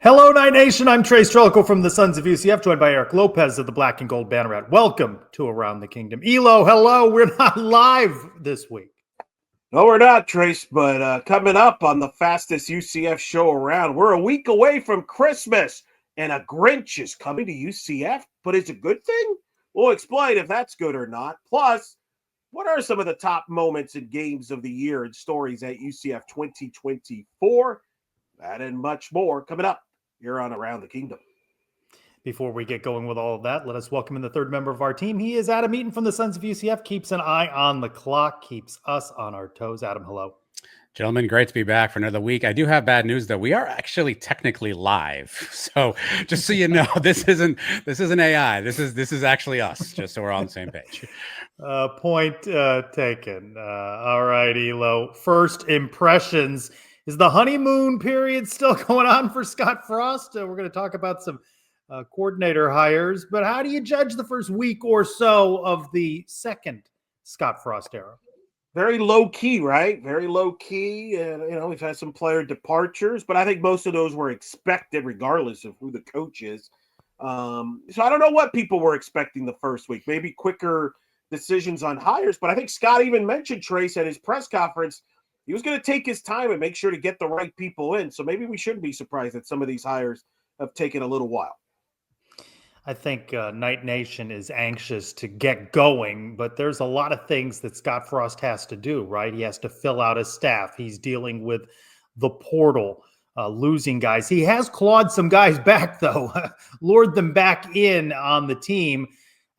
Hello, Night Nation. I'm Trylko from the Sons of UCF, joined by Eric Lopez of the Black and Gold Banneret. Welcome to Around the Kingdom. Elo, hello. We're not live this week. No, we're not, Trace, but coming up on the fastest UCF show around, we're a week away from Christmas, and a Grinch is coming to UCF, but it's a good thing? We'll explain if that's good or not. Plus, what are some of the top moments and games of the year and stories at UCF 2024? That and much more coming up here on Around the Kingdom. Before we get going with all of that, let us welcome in the third member of our team. He is Adam Eaton from the Sons of UCF, keeps an eye on the clock, keeps us on our toes. Adam, hello. Gentlemen, great to be back for another week. I do have bad news, though. We are actually technically live. So just so you know, this isn't AI. This is actually us, just so we're on the same page. Point taken. All right, Elo. First impressions. Is the honeymoon period still going on for Scott Frost? We're going to talk about some coordinator hires, but how do you judge the first week or so of the second Scott Frost era? Very low key, right? Very low key. And, we've had some player departures, but I think most of those were expected regardless of who the coach is. So I don't know what people were expecting the first week. Maybe quicker decisions on hires, but I think Scott even mentioned, Trace, at his press conference, he was going to take his time and make sure to get the right people in. So maybe we shouldn't be surprised that some of these hires have taken a little while. I think Night Nation is anxious to get going, but there's a lot of things that Scott Frost has to do, right? He has to fill out his staff. He's dealing with the portal, losing guys. He has clawed some guys back, though, lured them back in on the team.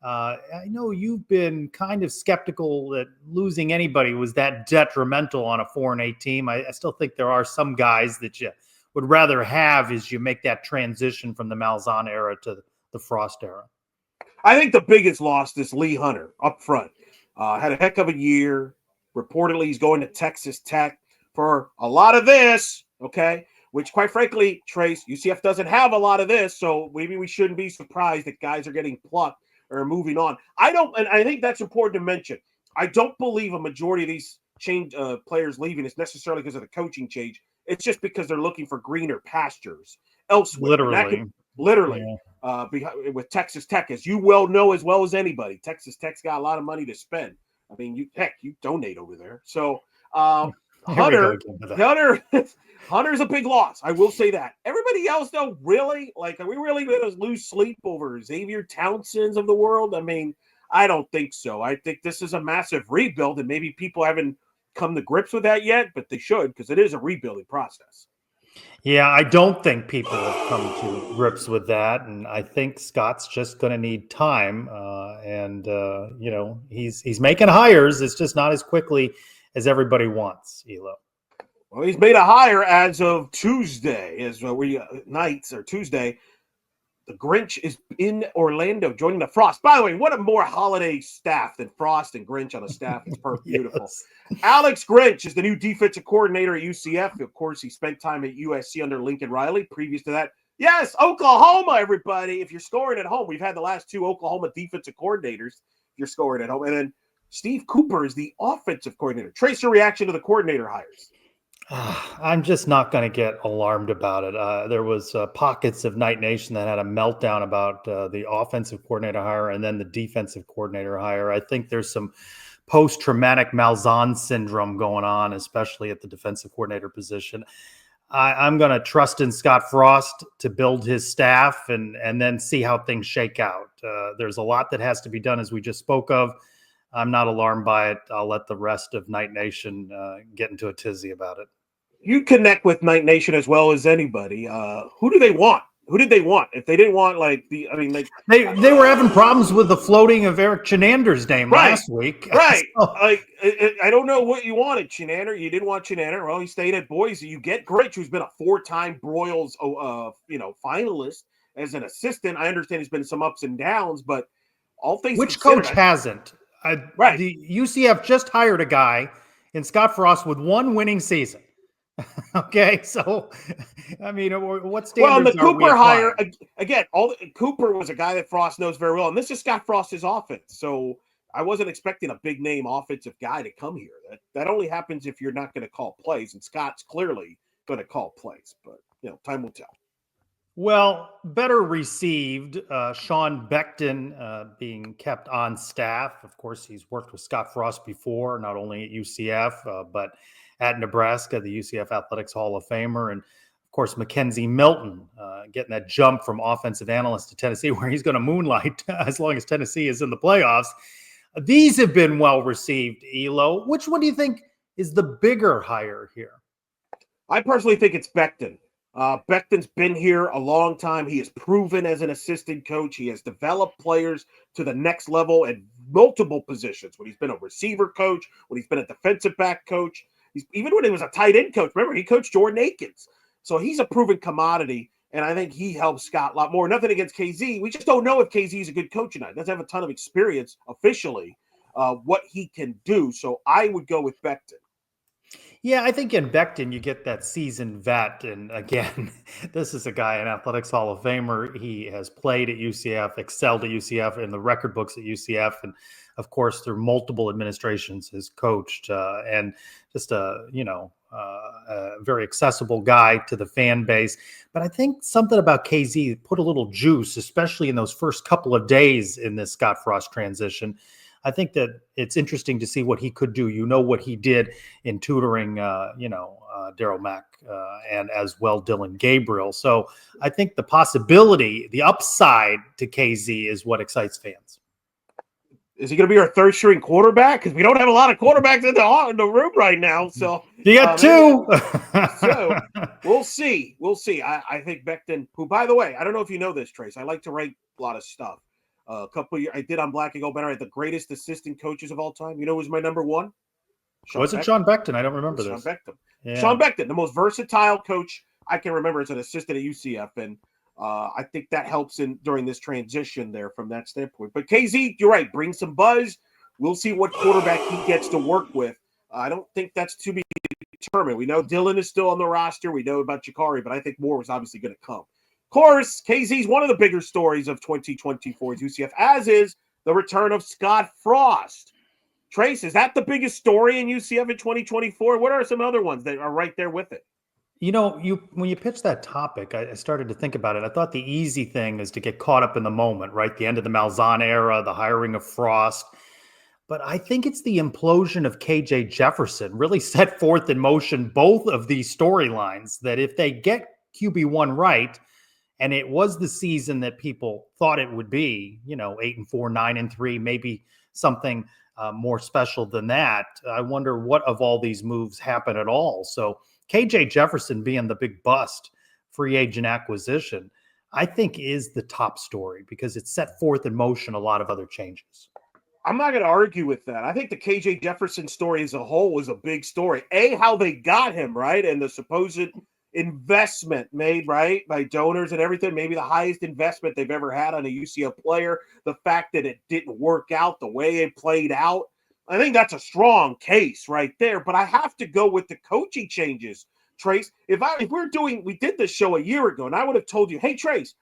I know you've been kind of skeptical that losing anybody was that detrimental on a 4-8 team. I still think there are some guys that you would rather have as you make that transition from the Malzahn era to the Frost era. I think the biggest loss is Lee Hunter up front. Had a heck of a year. Reportedly, he's going to Texas Tech for a lot of this, okay? Which, quite frankly, Trace, UCF doesn't have a lot of this, so maybe we shouldn't be surprised that guys are getting plucked or moving on. And I think that's important to mention. I don't believe a majority of these players leaving is necessarily because of the coaching change. It's just because they're looking for greener pastures elsewhere. Literally. Yeah. With Texas Tech, as you well know as well as anybody, Texas Tech's got a lot of money to spend. I mean, you donate over there. So Hunter's a big loss. I will say that. Everybody else, though, really, are we really going to lose sleep over Xavier Townsend's of the world? I mean, I don't think so. I think this is a massive rebuild, and maybe people haven't come to grips with that yet, but they should, because it is a rebuilding process. Yeah, I don't think people have come to grips with that, and I think Scott's just going to need time. He's making hires. It's just not as quickly as everybody wants. Elo. Well, he's made a hire as of Tuesday. Tuesday. The Grinch is in Orlando joining the Frost. By the way, what a more holiday staff than Frost and Grinch on a staff. It's perfect, beautiful. Yes. Alex Grinch is the new defensive coordinator at UCF. Of course, he spent time at USC under Lincoln Riley. Previous to that, yes, Oklahoma, everybody. If you're scoring at home, we've had the last two Oklahoma defensive coordinators. If you're scoring at home. And then Steve Cooper is the offensive coordinator. Trace your reaction to the coordinator hires. I'm just not going to get alarmed about it. There was pockets of Night Nation that had a meltdown about the offensive coordinator hire and then the defensive coordinator hire. I think there's some post-traumatic Malzahn syndrome going on, especially at the defensive coordinator position. I'm going to trust in Scott Frost to build his staff and then see how things shake out. There's a lot that has to be done, as we just spoke of. I'm not alarmed by it. I'll let the rest of Night Nation get into a tizzy about it. You connect with Night Nation as well as anybody. Who do they want? Who did they want? If they didn't want, they were having problems with the floating of Eric Chenander's name last week. Right. So. I don't know what you wanted, Chenander. You didn't want Chenander. Well, he stayed at Boise. You get Grinch, who's been a 4-time Broyles, finalist as an assistant. I understand there's been some ups and downs, but all things which coach hasn't? Right. The UCF just hired a guy in Scott Frost with one winning season. Okay, so I mean, what standards? Well, the Cooper hire again. Cooper was a guy that Frost knows very well, and this is Scott Frost's offense. So I wasn't expecting a big name offensive guy to come here. That only happens if you're not going to call plays, and Scott's clearly going to call plays. But time will tell. Well, better received. Sean Beckton being kept on staff. Of course, he's worked with Scott Frost before, not only at UCF, but at Nebraska, the UCF Athletics Hall of Famer. And of course, Mackenzie Milton getting that jump from offensive analyst to Tennessee, where he's going to moonlight as long as Tennessee is in the playoffs. These have been well received, Elo. Which one do you think is the bigger hire here? I personally think it's Beckton. Beckton's been here a long time. He has proven as an assistant coach. He has developed players to the next level at multiple positions. When he's been a receiver coach, when he's been a defensive back coach, even when he was a tight end coach. Remember, he coached Jordan Akins. So he's a proven commodity, and I think he helps Scott a lot more. Nothing against KZ. We just don't know if KZ is a good coach or not. He doesn't have a ton of experience officially, what he can do. So I would go with Beckton. Yeah, I think in Becton, you get that seasoned vet. And again, this is a guy, an athletics Hall of Famer. He has played at UCF, excelled at UCF, in the record books at UCF. And of course, through multiple administrations, has coached and just a very accessible guy to the fan base. But I think something about KZ put a little juice, especially in those first couple of days in this Scott Frost transition. I think that it's interesting to see what he could do. You know what he did in tutoring, Daryl Mack and as well Dylan Gabriel. So I think the possibility, the upside to KZ is what excites fans. Is he going to be our third string quarterback? Because we don't have a lot of quarterbacks in the room right now. So you got two. So we'll see. We'll see. I think Beckton, who, by the way, I don't know if you know this, Trace. I like to write a lot of stuff. A couple of years, I did on Black and Gold Banner. I had the greatest assistant coaches of all time. You know who's my number one? Was it Sean Beckton? I don't remember this. Sean Beckton. Yeah. Sean Beckton, the most versatile coach I can remember as an assistant at UCF. And I think that helps during this transition there from that standpoint. But KZ, you're right. Bring some buzz. We'll see what quarterback he gets to work with. I don't think that's to be determined. We know Dylan is still on the roster. We know about Jakari, but I think more was obviously going to come. Of course, KZ is one of the bigger stories of 2024 at UCF, as is the return of Scott Frost. Trace, is that the biggest story in UCF in 2024? What are some other ones that are right there with it? You know, when you pitched that topic, I started to think about it. I thought the easy thing is to get caught up in the moment, right? The end of the Malzahn era, the hiring of Frost. But I think it's the implosion of KJ Jefferson really set forth in motion both of these storylines, that if they get QB1 right, and it was the season that people thought it would be, 8-4, 9-3, maybe something more special than that. I wonder what of all these moves happen at all. So KJ Jefferson being the big bust free agent acquisition, I think is the top story because it set forth in motion a lot of other changes. I'm not going to argue with that. I think the KJ Jefferson story as a whole was a big story. How they got him, right? And the supposed investment made, right, by donors and everything, maybe the highest investment they've ever had on a UCF player. The fact that it didn't work out the way it played out, I think that's a strong case right there. But I have to go with the coaching changes, Trace. We did this show a year ago, and I would have told you, hey, Trace,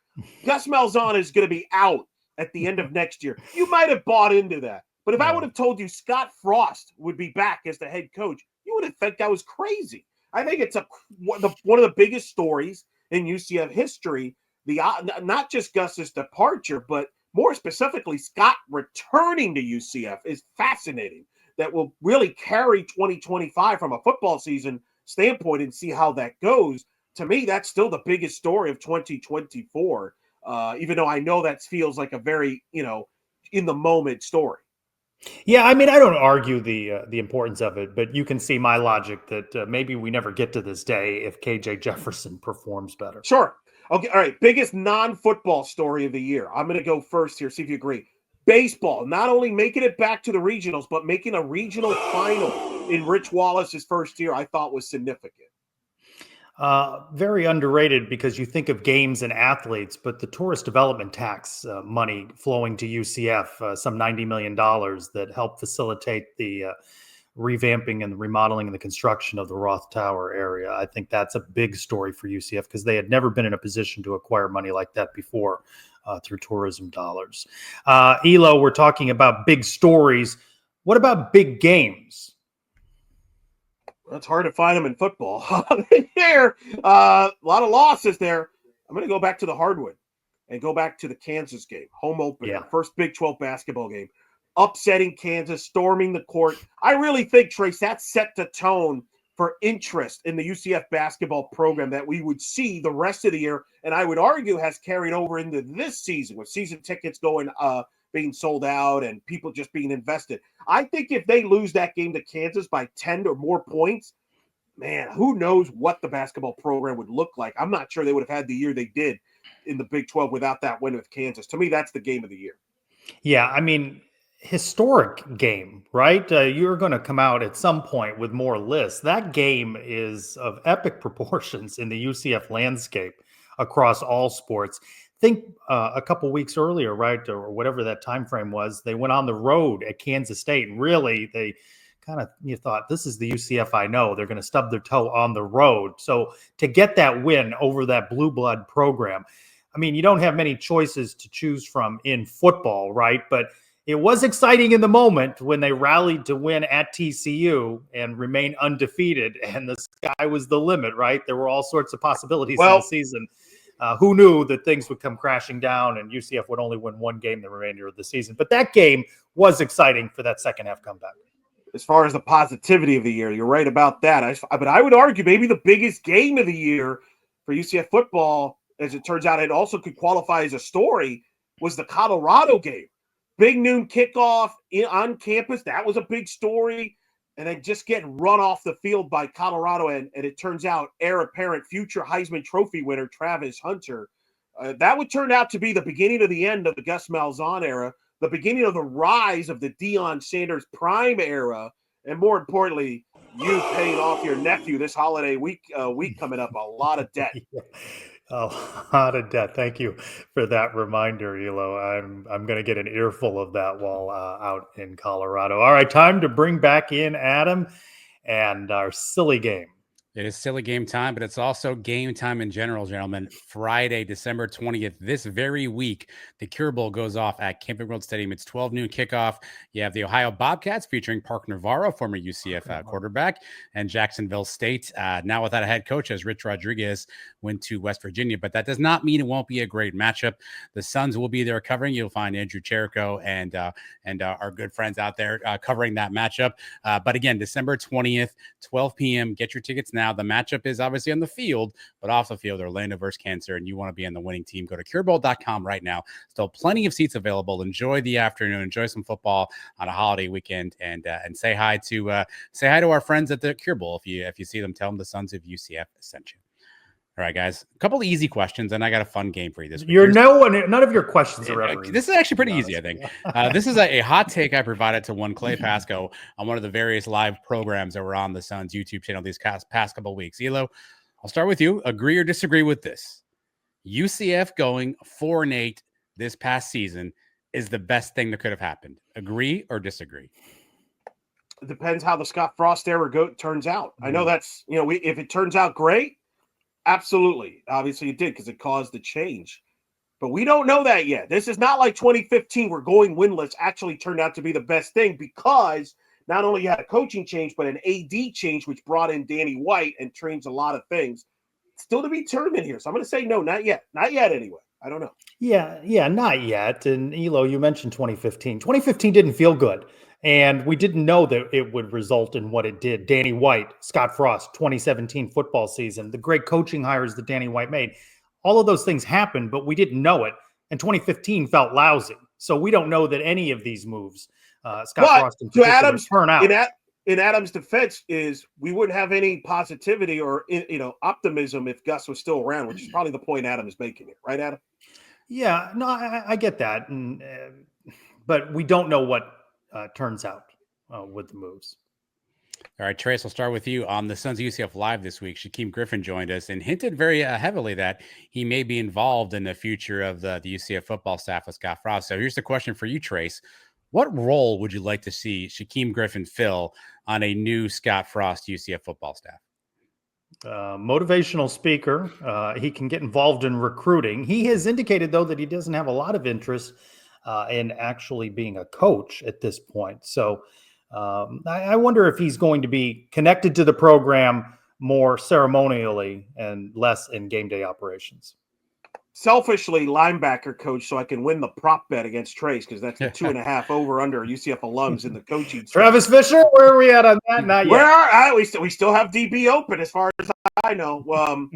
Gus Malzahn is going to be out at the end of next year. You might have bought into that. But if I would have told you Scott Frost would be back as the head coach, you would have thought that was crazy. I think it's one of the biggest stories in UCF history. Not just Gus's departure, but more specifically, Scott returning to UCF is fascinating. That will really carry 2025 from a football season standpoint and see how that goes. To me, that's still the biggest story of 2024, even though I know that feels like a very, in the moment story. Yeah, I mean, I don't argue the importance of it, but you can see my logic that maybe we never get to this day if KJ Jefferson performs better. Sure. Okay. All right. Biggest non-football story of the year. I'm going to go first here. See if you agree. Baseball, not only making it back to the regionals, but making a regional final in Rich Wallace's first year, I thought was significant. Very underrated because you think of games and athletes, but the tourist development tax money flowing to UCF, some $90 million that helped facilitate the revamping and the remodeling and the construction of the Roth Tower area. I think that's a big story for UCF because they had never been in a position to acquire money like that before through tourism dollars. Elo, we're talking about big stories. What about big games? It's hard to find them in football. There, a lot of losses there. I'm going to go back to the hardwood and go back to the Kansas game, home opener, Yeah. first Big 12 basketball game, upsetting Kansas, storming the court. I really think, Trace, that set the tone for interest in the UCF basketball program that we would see the rest of the year, and I would argue has carried over into this season with season tickets going being sold out and people just being invested. I think if they lose that game to Kansas by 10 or more points, man, who knows what the basketball program would look like. I'm not sure they would have had the year they did in the Big 12 without that win with Kansas. To me, that's the game of the year. Yeah, I mean, historic game, right? You're going to come out at some point with more lists. That game is of epic proportions in the UCF landscape across all sports. Think a couple weeks earlier, right, or whatever that time frame was, they went on the road at Kansas State, and really they kind of, you thought, this is the UCF I know. They're going to stub their toe on the road. So to get that win over that blue blood program, I mean, you don't have many choices to choose from in football, right? But it was exciting in the moment when they rallied to win at TCU and remain undefeated, and the sky was the limit, right? There were all sorts of possibilities in the season. Who knew that things would come crashing down and UCF would only win one game the remainder of the season? But that game was exciting for that second half comeback. As far as the positivity of the year, you're right about that. But I would argue maybe the biggest game of the year for UCF football, as it turns out, it also could qualify as a story, was the Colorado game. Big noon kickoff on campus. That was a big story. And then just getting run off the field by Colorado. And it turns out heir apparent future Heisman Trophy winner Travis Hunter. That would turn out to be the beginning of the end of the Gus Malzahn era, the beginning of the rise of the Deion Sanders prime era. And more importantly, you paying off your nephew this holiday week coming up, a lot of debt. A lot of debt. Thank you for that reminder, Elo. I'm going to get an earful of that while out in Colorado. All right, time to bring back in Adam and our silly game. It is silly game time, but it's also game time in general, gentlemen. Friday, December 20th, this very week, the Cure Bowl goes off at Camping World Stadium. It's 12 noon kickoff. You have the Ohio Bobcats featuring Park Navarro, former UCF quarterback, and Jacksonville State, now without a head coach, as Rich Rodriguez went to West Virginia. But that does not mean it won't be a great matchup. The Suns will be there covering. You'll find Andrew Trylko and our good friends out there covering that matchup. But again, December 20th, 12 p.m. Get your tickets now. The matchup is obviously on the field, but off the field, Orlando versus Cancer, and you want to be on the winning team. Go to curebowl.com right now. Still plenty of seats available. Enjoy the afternoon. Enjoy some football on a holiday weekend, and say hi to our friends at the Cure Bowl. If you see them, tell them the Sons of UCF sent you. All right, guys. A couple of easy questions, and I got a fun game for you this week. None of your questions are ever easy. This is actually pretty easy, I think. This is a hot take I provided to one Clay Pasco on one of the various live programs that were on the Suns YouTube channel these past couple of weeks. Elo, I'll start with you. Agree or disagree with this? UCF going 4-8 this past season is the best thing that could have happened. Agree or disagree? It depends how the Scott Frost era turns out. I know that's, if it turns out great, absolutely. Obviously it did because it caused the change. But we don't know that yet. This is not like 2015 where going winless actually turned out to be the best thing, because not only you had a coaching change, but an AD change, which brought in Danny White and changed a lot of things. Still to be determined here. So I'm going to say no, not yet. Not yet anyway. I don't know. Yeah, not yet. And Elo, you mentioned 2015. 2015 didn't feel good. And we didn't know that it would result in what it did. Danny White, Scott Frost, 2017 football season, the great coaching hires that Danny White made. All of those things happened, but we didn't know it. And 2015 felt lousy. So we don't know that any of these moves, Scott Frost in particular, turn out. In Adam's defense is we wouldn't have any positivity or optimism if Gus was still around, which is probably the point Adam is making here. Right, Adam? Yeah, no, I get that. But we don't know what turns out with the moves. All right, Trace, I'll start with you. On the Sons of UCF Live this week, Shaquem Griffin joined us and hinted very heavily that he may be involved in the future of the UCF football staff with Scott Frost. So here's the question for you, Trace. What role would you like to see Shaquem Griffin fill on a new Scott Frost UCF football staff? Motivational speaker. He can get involved in recruiting. He has indicated, though, that he doesn't have a lot of interest in actually being a coach at this point. So I wonder if he's going to be connected to the program more ceremonially and less in game day operations. selfishly linebacker coach so I can win the prop bet against Trace because that's the 2.5 over under UCF alums in the coaching. Travis Fisher, where are we at on that? Not Where yet. we still have DB open as far as I know.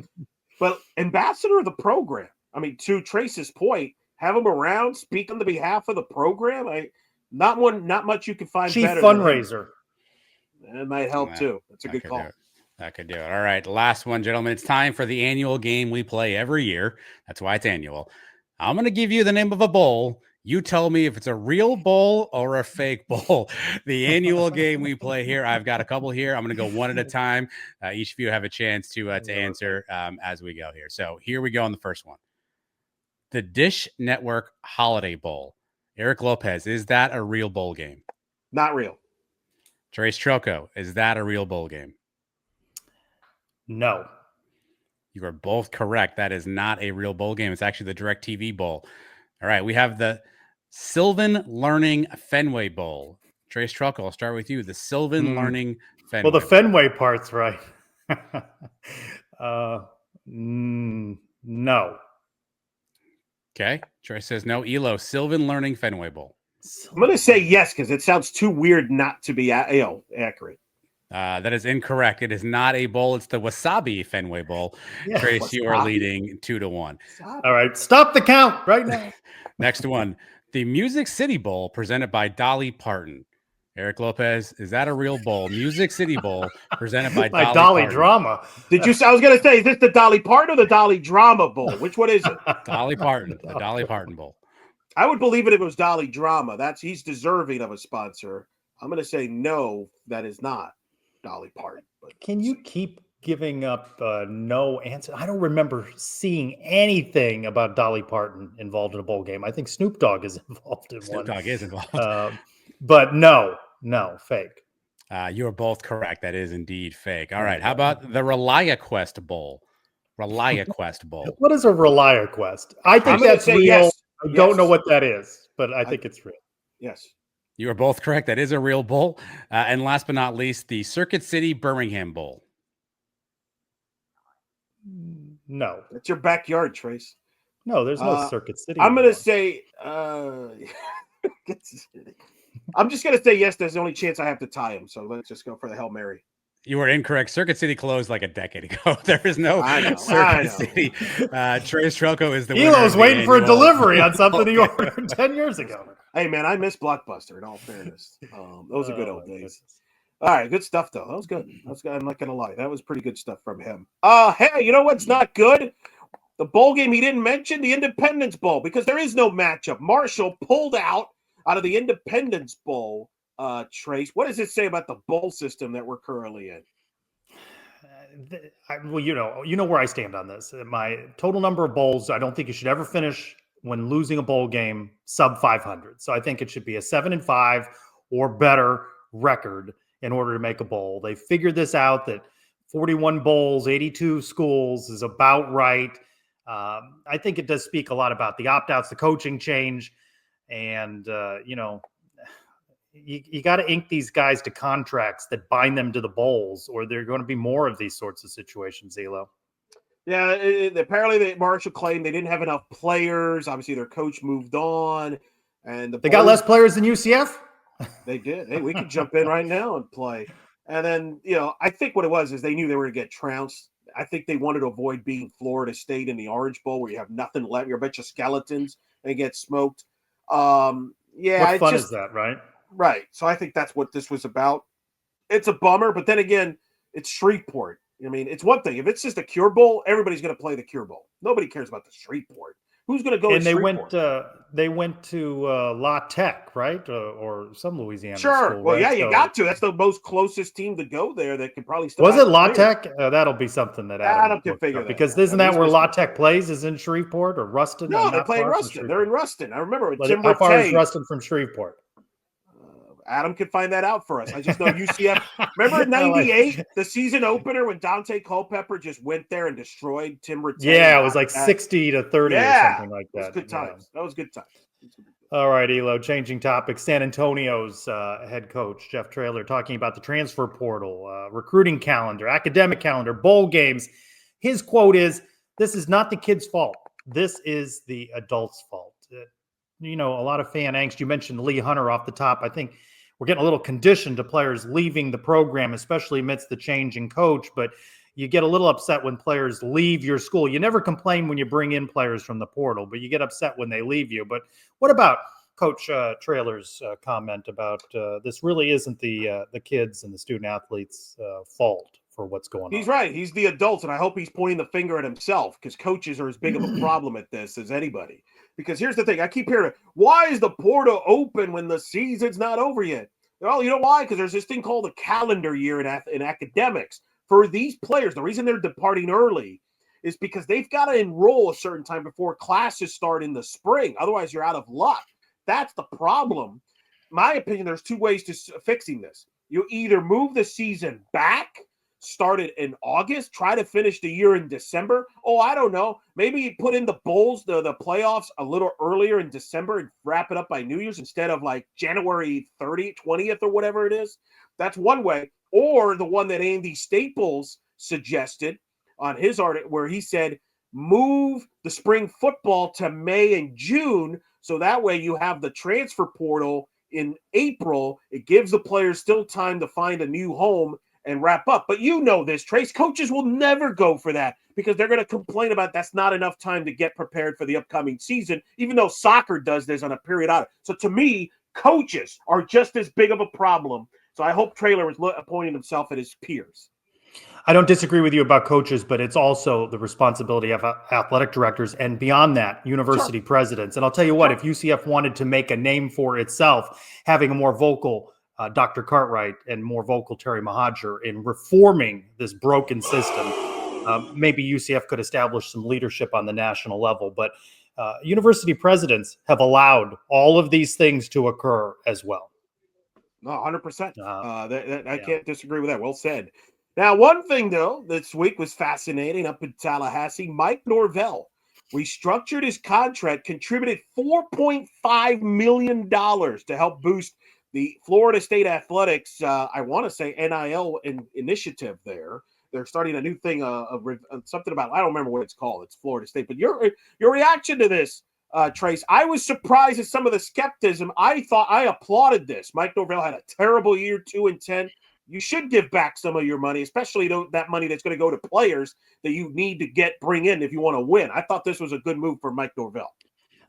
But ambassador of the program. I mean, to Trace's point, have him around, speak on the behalf of the program. Not much you can find Chief better. fundraiser. It might help too. That's a good call. That could do it. All right. Last one, gentlemen. It's time for the annual game we play every year. That's why it's annual. I'm going to give you the name of a bowl. You tell me if it's a real bowl or a fake bowl. The annual game we play here. I've got a couple here. I'm going to go one at a time. Each of you have a chance to answer as we go here. So here we go on the first one. The Dish Network Holiday Bowl. Eric Lopez, is that a real bowl game? Not real. Trace Trylko, is that a real bowl game? No. You are both correct. That is not a real bowl game. It's actually the DirecTV Bowl. All right. We have the Sylvan Learning Fenway Bowl. Trace Trylko, I'll start with you. The Sylvan Learning Fenway. Well, the Fenway part's right. No. Okay. Trace says no. Elo, Sylvan Learning Fenway Bowl. I'm going to say yes because it sounds too weird not to be accurate. That is incorrect. It is not a bowl. It's the Wasabi Fenway Bowl. Yeah, Trace, Wasabi. you are leading 2-1. All right. Stop the count right now. Next one. The Music City Bowl presented by Dolly Parton. Eric Lopez, is that a real bowl? Music City Bowl presented by Dolly Parton. Drama. I was going to say, is this the Dolly Parton or the Dolly Drama Bowl? Which one is it? Dolly Parton. The Dolly Parton Bowl. I would believe it if it was Dolly Drama. He's deserving of a sponsor. I'm going to say no, that is not Dolly Parton. But Can you keep giving up no answer? I don't remember seeing anything about Dolly Parton involved in a bowl game. I think Snoop Dogg is involved in one. Snoop Dogg is involved. But no, fake. You are both correct. That is indeed fake. All right. How about the ReliaQuest Bowl? ReliaQuest Bowl. What is a ReliaQuest? I think that's real. Yes. I don't know what that is, but I think it's real. Yes. You are both correct. That is a real bowl. And last but not least, the Circuit City Birmingham Bowl. No. That's your backyard, Trace. No, there's no Circuit City. I'm going to say I'm just going to say yes. There's the only chance I have to tie him. So let's just go for the Hail Mary. You were incorrect. Circuit City closed like a decade ago. There is no Circuit City. Trace Trylko is the winner. Elo's waiting for a delivery on something he ordered 10 years ago. Hey, man, I miss Blockbuster, in all fairness. Those are good old days. All right, good stuff, though. That was good. I'm not going to lie. That was pretty good stuff from him. Hey, you know what's not good? The bowl game he didn't mention, the Independence Bowl, because there is no matchup. Marshall pulled out of the Independence Bowl. Trace, what does it say about the bowl system that we're currently in? Well, you know where I stand on this. My total number of bowls, I don't think you should ever finish when losing a bowl game sub 500. So I think it should be a 7-5 or better record in order to make a bowl. They figured this out that 41 bowls, 82 schools is about right. I think it does speak a lot about the opt-outs, the coaching change, and you got to ink these guys to contracts that bind them to the bowls, or there are going to be more of these sorts of situations, Elo. Yeah, apparently Marshall claimed they didn't have enough players. Obviously, their coach moved on, and they got less players than UCF. They did. Hey, we could jump in right now and play. And then, I think what it was is they knew they were going to get trounced. I think they wanted to avoid being Florida State in the Orange Bowl where you have nothing left. You're a bunch of skeletons and get smoked. What fun is that, right? Right. So I think that's what this was about. It's a bummer, but then again, it's Shreveport. I mean, it's one thing. If it's just a Cure Bowl, everybody's going to play the Cure Bowl. Nobody cares about the Shreveport. Who's going to go? And they went to La Tech, right, or some Louisiana. Sure. School, well, right? yeah, you got to. That's the most closest team to go there that could probably still. Was it La Tech? That'll be something that Adam can figure that because out. isn't that where La Tech plays? Is in Shreveport or Ruston? No, they play in Ruston. They're in Ruston. I remember with Tim How far is Ruston from Shreveport? Adam can find that out for us. I just know UCF. Remember in '98, the season opener when Dante Culpepper just went there and destroyed Tim Rattay? Yeah, it was like 60-30 or something like that. It was good times. That was good times. All right, Elo, changing topics. San Antonio's head coach, Jeff Traylor, talking about the transfer portal, recruiting calendar, academic calendar, bowl games. His quote is, "This is not the kids' fault. this is the adults' fault. A lot of fan angst. You mentioned Lee Hunter off the top. I think we're getting a little conditioned to players leaving the program, especially amidst the change in coach. But you get a little upset when players leave your school. You never complain when you bring in players from the portal, but you get upset when they leave you. But what about Coach Trailer's comment about this really isn't the kids and the student athletes' fault for what's going on? He's right. He's the adult, and I hope he's pointing the finger at himself, because coaches are as big of a problem at this as anybody. Because here's the thing. I keep hearing, why is the portal open when the season's not over yet? Well, you know why? Because there's this thing called a calendar year in academics. For these players, the reason they're departing early is because they've got to enroll a certain time before classes start in the spring. Otherwise, you're out of luck. That's the problem. My opinion, there's two ways to fixing this. You either move the season back, start it in August, try to finish the year in December. Oh, I don't know. Maybe put in the bowls, the playoffs a little earlier in December and wrap it up by New Year's instead of like January 30th, 20th or whatever it is. That's one way. Or the one that Andy Staples suggested on his article, where he said, move the spring football to May and June, so that way you have the transfer portal in April. It gives the players still time to find a new home and wrap up. But you know this, Trace, coaches will never go for that because they're going to complain about that's not enough time to get prepared for the upcoming season, even though soccer does this on a periodic. So to me, coaches are just as big of a problem. So I hope Traylor was pointing himself at his peers. I don't disagree with you about coaches, but it's also the responsibility of athletic directors and beyond that, university presidents. And I'll tell you what, if UCF wanted to make a name for itself, having a more vocal Dr. Cartwright and more vocal Terry Mohajir in reforming this broken system, maybe UCF could establish some leadership on the national level. But university presidents have allowed all of these things to occur as well. No, 100%. I can't disagree with that. Well said. Now, one thing, though, this week was fascinating up in Tallahassee. Mike Norvell restructured his contract, contributed $4.5 million to help boost the Florida State Athletics, I want to say, NIL initiative there. They're starting a new thing, something about, I don't remember what it's called. It's Florida State. But your reaction to this, Trace, I was surprised at some of the skepticism. I applauded this. Mike Norvell had a terrible year, 2-10. You should give back some of your money, especially that money that's going to go to players that you need to bring in if you want to win. I thought this was a good move for Mike Norvell.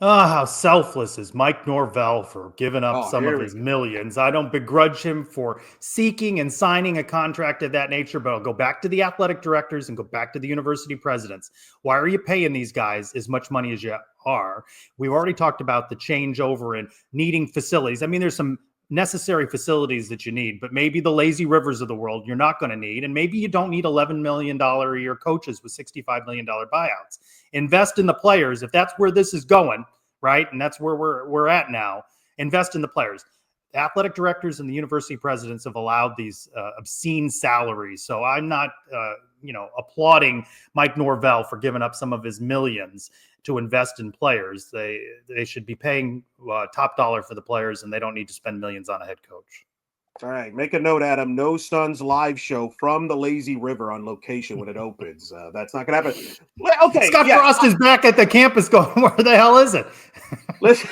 Oh, how selfless is Mike Norvell for giving up some of his millions. I don't begrudge him for seeking and signing a contract of that nature, but I'll go back to the athletic directors and go back to the university presidents. Why are you paying these guys as much money as you are? We've already talked about the changeover and needing facilities. I mean, there's some necessary facilities that you need, but maybe the lazy rivers of the world you're not going to need. And maybe you don't need $11 million a year coaches with $65 million buyouts. Invest in the players. If that's where this is going, right? And that's where we're at now. Invest in the players. The athletic directors and the university presidents have allowed these obscene salaries. So I'm not, applauding Mike Norvell for giving up some of his millions to invest in players. They should be paying top dollar for the players, and they don't need to spend millions on a head coach. All right, make a note, Adam. No Suns live show from the Lazy River on location when it opens. That's not going to happen. Okay, Scott Frost is back at the campus going, where the hell is it? Listen,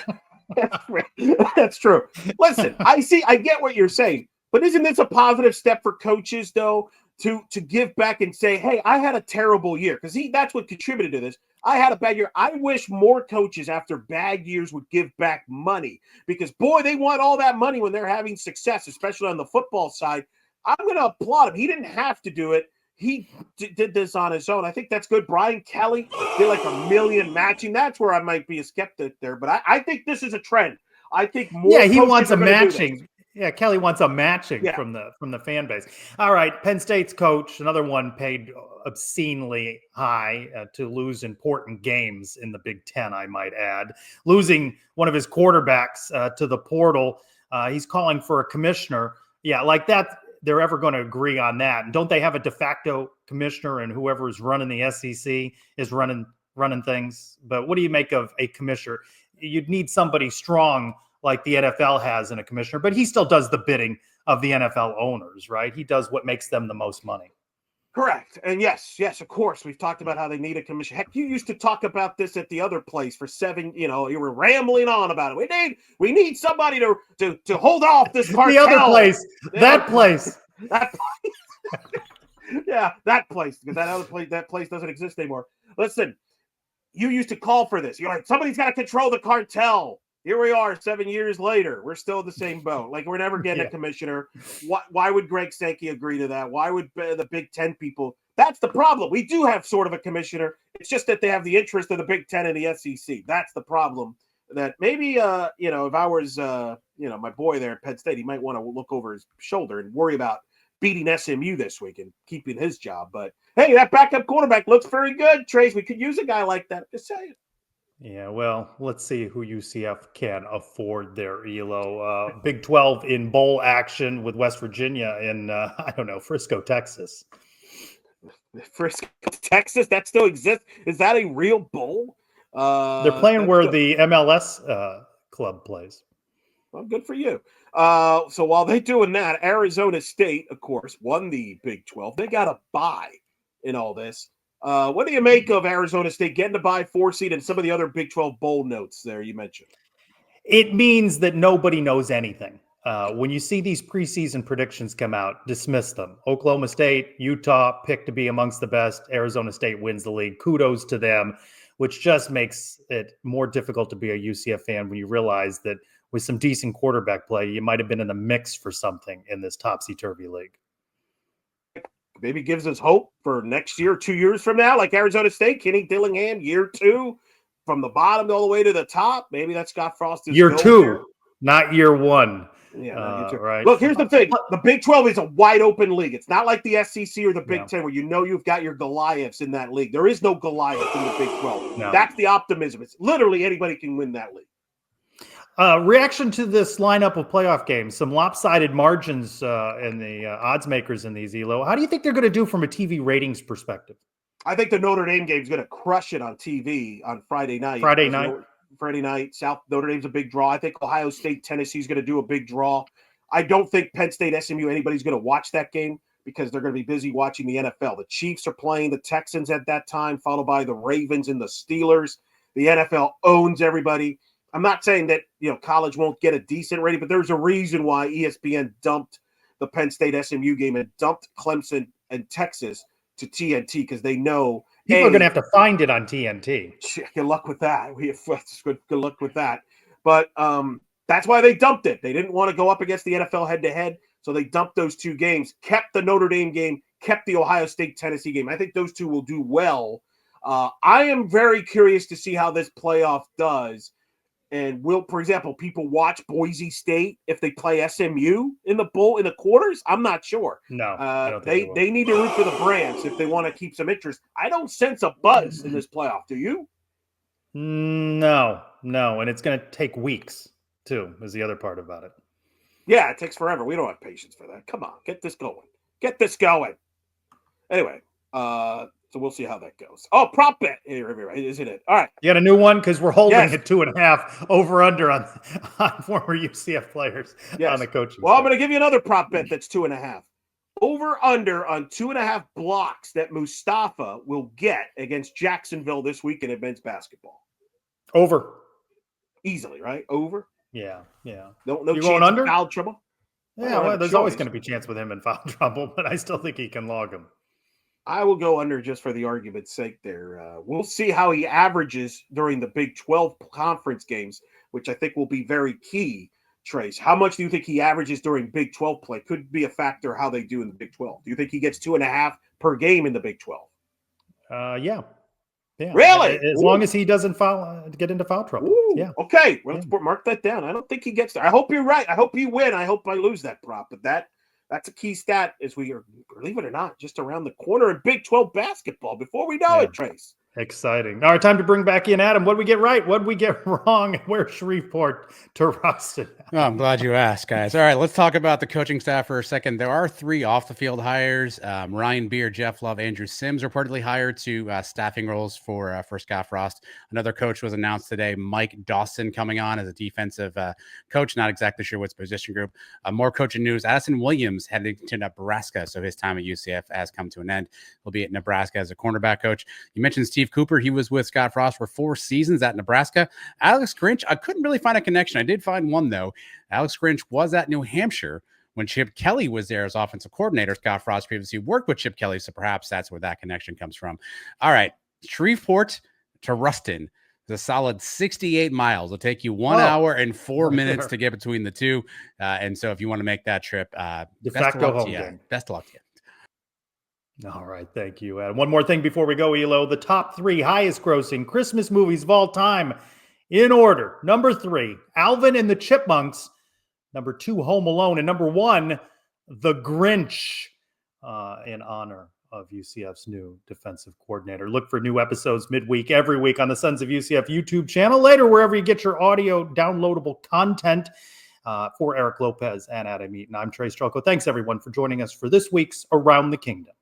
that's true. Listen, I get what you're saying, but isn't this a positive step for coaches, though, to give back and say, hey, I had a terrible year? Because that's what contributed to this. I had a bad year. I wish more coaches after bad years would give back money because, boy, they want all that money when they're having success, especially on the football side. I'm going to applaud him. He didn't have to do it. He did this on his own. I think that's good. Brian Kelly did like $1 million matching. That's where I might be a skeptic there. But I think this is a trend. I think more. Yeah, he wants a matching. Yeah, Kelly wants a matching from the fan base. All right, Penn State's coach, another one paid obscenely high to lose important games in the Big Ten, I might add. Losing one of his quarterbacks to the portal. He's calling for a commissioner. Yeah, like that, they're ever going to agree on that. And don't they have a de facto commissioner, and whoever is running the SEC is running things? But what do you make of a commissioner? You'd need somebody strong like the NFL has in a commissioner, but he still does the bidding of the NFL owners, right? He does what makes them the most money. Correct. And yes, of course, we've talked about how they need a commission. Heck, you used to talk about this at the other place for 7, you were rambling on about it. We need somebody to hold off this cartel. The other place. That place. That place. Yeah, that place. Because that place doesn't exist anymore. Listen, you used to call for this. You're like, somebody's got to control the cartel. Here we are 7 years later. We're still in the same boat. Like, we're never getting a commissioner. Why would Greg Sankey agree to that? Why would the Big Ten people? That's the problem. We do have sort of a commissioner. It's just that they have the interest of the Big Ten and the SEC. That's the problem. That maybe, if I was, my boy there at Penn State, he might want to look over his shoulder and worry about beating SMU this week and keeping his job. But, hey, that backup quarterback looks very good, Trace. We could use a guy like that. Just saying. Yeah, well, let's see who UCF can afford their ELO. Big 12 in bowl action with West Virginia in, Frisco, Texas. Frisco, Texas? That still exists? Is that a real bowl? They're playing where the MLS club plays. Well, good for you. So while they're doing that, Arizona State, of course, won the Big 12. They got a bye in all this. What do you make of Arizona State getting to buy 4 seed and some of the other Big 12 bowl notes there you mentioned? It means that nobody knows anything. When you see these preseason predictions come out, dismiss them. Oklahoma State, Utah picked to be amongst the best. Arizona State wins the league. Kudos to them, which just makes it more difficult to be a UCF fan when you realize that with some decent quarterback play, you might have been in the mix for something in this topsy-turvy league. Maybe gives us hope for next year, 2 years from now, like Arizona State, Kenny Dillingham, year 2, from the bottom all the way to the top. Maybe that's Scott Frost's year 2, not year 1. Yeah, right. Look, here's the thing. The Big 12 is a wide open league. It's not like the SEC or the Big 10 where you've got your Goliaths in that league. There is no Goliath in the Big 12. No. That's the optimism. It's literally anybody can win that league. Reaction to this lineup of playoff games, some lopsided margins in the odds makers in these ELO. How do you think they're going to do from a TV ratings perspective? I think the Notre Dame game is going to crush it on TV on Friday night. Friday night, South Notre Dame's a big draw. I think Ohio State, Tennessee is going to do a big draw. I don't think Penn State, SMU, anybody's going to watch that game because they're going to be busy watching the NFL. The Chiefs are playing the Texans at that time, followed by the Ravens and the Steelers. The NFL owns everybody. I'm not saying that, college won't get a decent rating, but there's a reason why ESPN dumped the Penn State SMU game and dumped Clemson and Texas to TNT because they know people are going to have to find it on TNT. Good luck with that. Good luck with that. But that's why they dumped it. They didn't want to go up against the NFL head-to-head, so they dumped those 2 games, kept the Notre Dame game, kept the Ohio State-Tennessee game. I think those 2 will do well. I am very curious to see how this playoff does. And will, for example, people watch Boise State if they play SMU in the bowl in the quarters? I'm not sure. No, I don't think they need to root for the Brants if they want to keep some interest. I don't sense a buzz in this playoff. Do you? No, and it's going to take weeks too. Is the other part about it? Yeah, it takes forever. We don't have patience for that. Come on, get this going. Anyway, so we'll see how that goes. Oh, prop bet here, isn't it? All right. You got a new one because we're holding at 2.5 over under on former UCF players on the coaching. Well, I'm going to give you another prop bet that's 2.5. Over under on 2.5 blocks that Mustafa will get against Jacksonville this weekend in men's basketball. Over. Easily, right? Over. Yeah. No you going under? Foul trouble. Yeah, well, there's always going to be a chance with him in foul trouble, but I still think he can log him. I will go under just for the argument's sake there. We'll see how he averages during the Big 12 conference games, which I think will be very key, Trace. How much do you think he averages during Big 12 play? Could be a factor how they do in the Big 12. Do you think he gets 2.5 per game in the Big 12? Yeah. Really? As long as he doesn't get into foul trouble. Ooh. Yeah. Okay. Well, let's mark that down. I don't think he gets there. I hope you're right. I hope you win. I hope I lose that prop, but that's a key stat as we are, believe it or not, just around the corner in Big 12 basketball before we know it, Trace. Exciting. All right, time to bring back in Adam. What did we get right? What did we get wrong? Where's Shreveport to Ruston? Oh, I'm glad you asked, guys. All right, let's talk about the coaching staff for a second. There are 3 off-the-field hires. Ryan Beer, Jeff Love, Andrew Sims reportedly hired to staffing roles for Scott Frost. Another coach was announced today, Mike Dawson, coming on as a defensive coach. Not exactly sure what's position group. More coaching news. Addison Williams heading to Nebraska, so his time at UCF has come to an end. He'll be at Nebraska as a cornerback coach. You mentioned Steve Cooper. He was with Scott Frost for 4 seasons at Nebraska. Alex Grinch, I couldn't really find a connection. I did find one, though. Alex Grinch was at New Hampshire when Chip Kelly was there as offensive coordinator. Scott Frost previously worked with Chip Kelly, so perhaps that's where that connection comes from. All right, Shreveport to Ruston is a solid 68 miles. It'll take you 1 hour and 4 minutes to get between the two. And so if you want to make that trip, de facto home game. Best of luck to you. All right, thank you, Adam. One more thing before we go, Elo. The top 3 highest grossing Christmas movies of all time in order. Number 3, Alvin and the Chipmunks. Number 2, Home Alone. And number 1, The Grinch, in honor of UCF's new defensive coordinator. Look for new episodes midweek every week on the Sons of UCF YouTube channel. Later, wherever you get your audio downloadable content. For Eric Lopez and Adam Eaton, I'm Trylko. Thanks, everyone, for joining us for this week's Around the Kingdom.